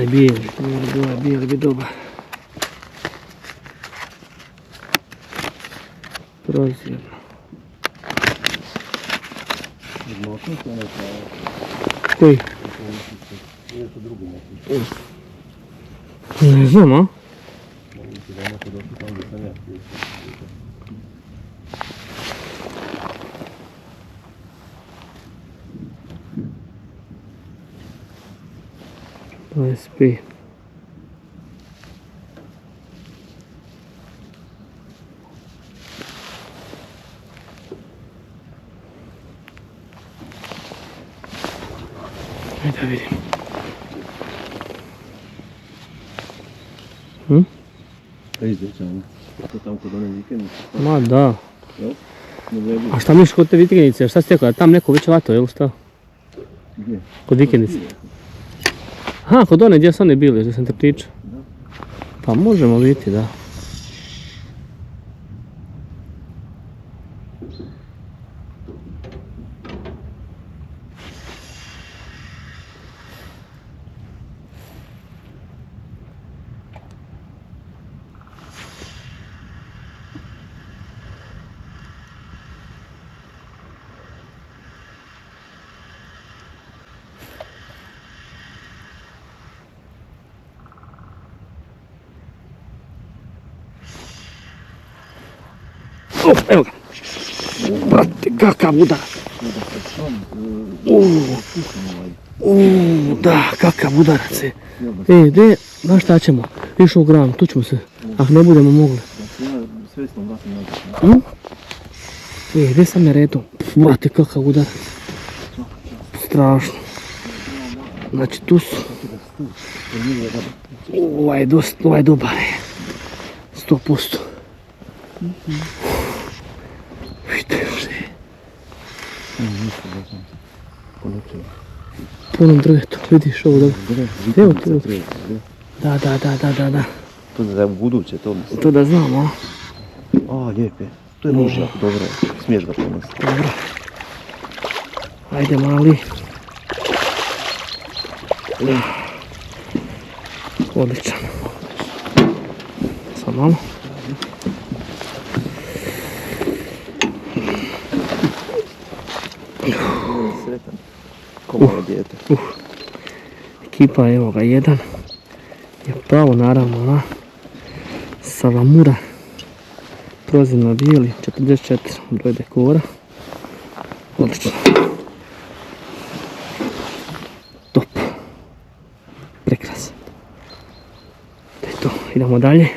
bijeli bi dobar. Prozirno. Koji? Ne znam, a? SP. Ajde da vidim. Izvećamo. To tamo kod one vikendice. Ma da. Jel? A šta misliš kod te vikendice? Šta si rekao? Tam neko već vato, jel šta? Gdje? Kod vikendice. Aha, kod one gdje su one bili, gdje sam te pričao. Pa možemo biti, da. Evo ga. Brate, kakav udarac. Da, kakav udarac je. De, znaš šta ćemo? Išao u gram, tu ćemo se. Ako ne budemo mogli. Sve smo vratim nazad. Gdje sam je redom? Brate, kakav udarac. Strašno. Znači tu su. Ovaj je dobar je. 100%. Vidite. Puno drvetu, vidiš ovo dobro. Evo tu. Da. To da je u buduće, to mislim. To da znam, a? A, lijepe. To je nož jako dobro. Smiješ ga ponositi. Dobro. Ajde mali. Odličan. Samo malo. Sretan. Ko malo dijete. Ekipa, evo ga, jedan je pravo naravno na Salamura. Prozirno bijeli, 44 broj dekora. Odlično. Top. Prekrasan. To je to, idemo dalje.